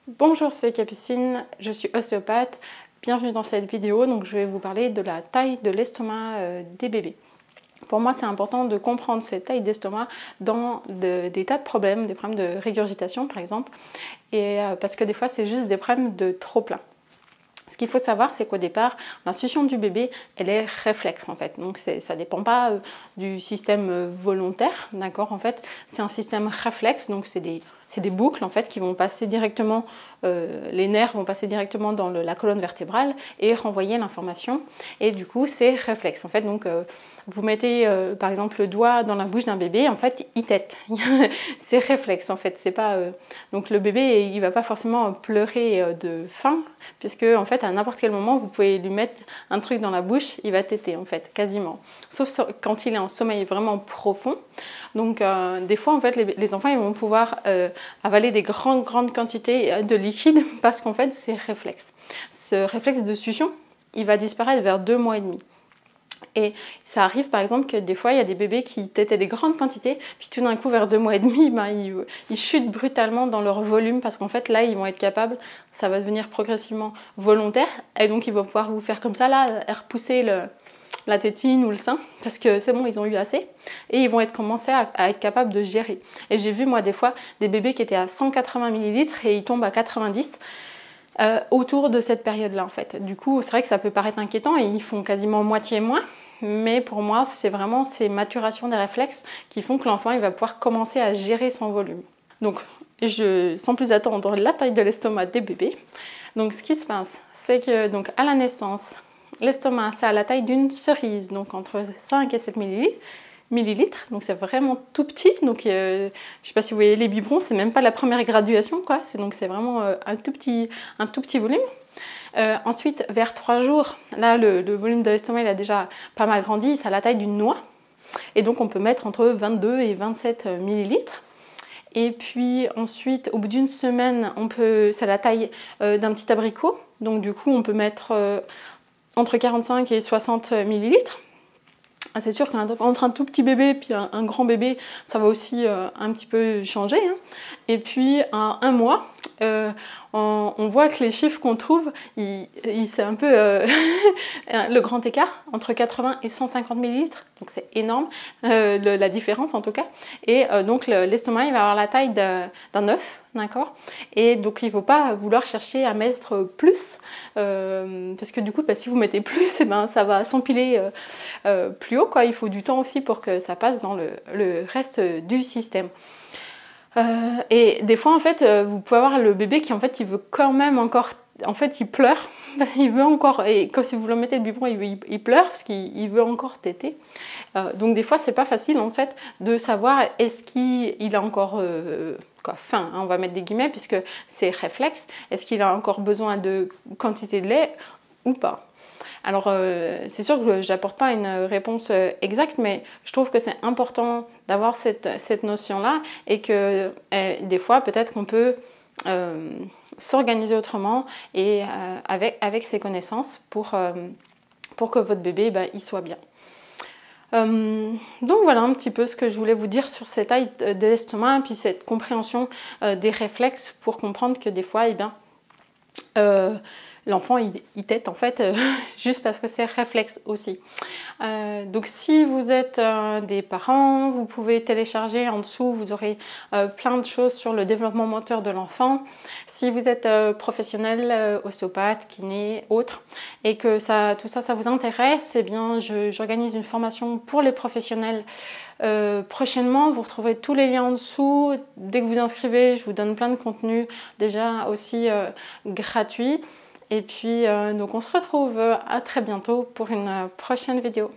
Bonjour, c'est Capucine, je suis ostéopathe. Bienvenue dans cette vidéo. Donc, je vais vous parler de la taille de l'estomac des bébés. Pour moi, c'est important de comprendre cette taille d'estomac dans des tas de problèmes, des problèmes de régurgitation par exemple, et parce que des fois, c'est juste des problèmes de trop plein. Ce qu'il faut savoir, c'est qu'au départ, l'insuccion du bébé, elle est réflexe en fait. Donc ça ne dépend pas du système volontaire, d'accord. En fait, c'est un système réflexe, donc c'est des boucles en fait qui vont passer directement, les nerfs vont passer directement dans la colonne vertébrale et renvoyer l'information. Et du coup, c'est réflexe en fait. Donc vous mettez par exemple le doigt dans la bouche d'un bébé, en fait, il tète. C'est réflexe en fait. C'est pas donc le bébé, il va pas forcément pleurer de faim, puisque en fait à n'importe quel moment vous pouvez lui mettre un truc dans la bouche, il va téter en fait quasiment. Sauf quand il est en sommeil vraiment profond. Donc des fois en fait les enfants ils vont pouvoir avaler des grandes quantités de liquide parce qu'en fait c'est réflexe. Ce réflexe de succion, il va disparaître vers 2 mois et demi. Et ça arrive par exemple que des fois il y a des bébés qui tétaient des grandes quantités, puis tout d'un coup vers 2 mois et demi, ils chutent brutalement dans leur volume parce qu'en fait là ils vont être capables, ça va devenir progressivement volontaire, et donc ils vont pouvoir vous faire comme ça là, repousser la tétine ou le sein, parce que c'est bon, ils ont eu assez, et ils vont commencer à être capables de gérer. Et j'ai vu moi des fois des bébés qui étaient à 180 ml et ils tombent à 90 autour de cette période-là en fait. Du coup, c'est vrai que ça peut paraître inquiétant et ils font quasiment moitié moins, mais pour moi, c'est vraiment ces maturations des réflexes qui font que l'enfant il va pouvoir commencer à gérer son volume. Donc, sans plus attendre la taille de l'estomac des bébés. Donc, ce qui se passe, c'est que donc, à la naissance, l'estomac, c'est à la taille d'une cerise, donc entre 5 et 7 millilitres, donc c'est vraiment tout petit. Donc je ne sais pas si vous voyez les biberons, c'est même pas la première graduation, quoi. Donc c'est vraiment un tout petit volume. Ensuite, vers 3 jours, là le volume de l'estomac il a déjà pas mal grandi, c'est à la taille d'une noix. Et donc on peut mettre entre 22 et 27 millilitres. Et puis ensuite, au bout d'une semaine, c'est la taille d'un petit abricot. Donc du coup, on peut mettre entre 45 et 60 millilitres. C'est sûr qu'entre un tout petit bébé et puis un grand bébé, ça va aussi un petit peu changer. Hein. Et puis à 1 mois, on voit que les chiffres qu'on trouve, c'est un peu le grand écart entre 80 et 150 millilitres. Donc c'est énorme, la différence en tout cas. Et donc l'estomac, il va avoir la taille d'un œuf. D'accord. Et donc il ne faut pas vouloir chercher à mettre plus, parce que du coup, si vous mettez plus, ça va s'empiler plus haut, quoi. Il faut du temps aussi pour que ça passe dans le reste du système. Et des fois, en fait, vous pouvez avoir le bébé qui, en fait, il veut quand même encore... En fait, il pleure, parce qu'il veut encore... Et quand si vous le mettez le biberon, il pleure, parce qu'il veut encore téter. Donc des fois, c'est pas facile, en fait, de savoir est-ce qu'il a encore... faim, hein, on va mettre des guillemets, puisque c'est réflexe. Est-ce qu'il a encore besoin de quantité de lait ou pas? Alors, c'est sûr que je n'apporte pas une réponse exacte, mais je trouve que c'est important d'avoir cette notion-là et que des fois, peut-être qu'on peut s'organiser autrement et avec ses connaissances pour que votre bébé il soit bien. Donc voilà un petit peu ce que je voulais vous dire sur cette taille de l'estomac et puis cette compréhension des réflexes pour comprendre que des fois, l'enfant il tète en fait juste parce que c'est réflexe aussi. Donc si vous êtes des parents, vous pouvez télécharger en dessous, vous aurez plein de choses sur le développement moteur de l'enfant. Si vous êtes professionnel, ostéopathe, kiné, autre, et que tout ça, ça vous intéresse, eh bien j'organise une formation pour les professionnels prochainement. Vous retrouverez tous les liens en dessous. Dès que vous inscrivez, je vous donne plein de contenus déjà aussi gratuits. Et puis, donc on se retrouve à très bientôt pour une prochaine vidéo.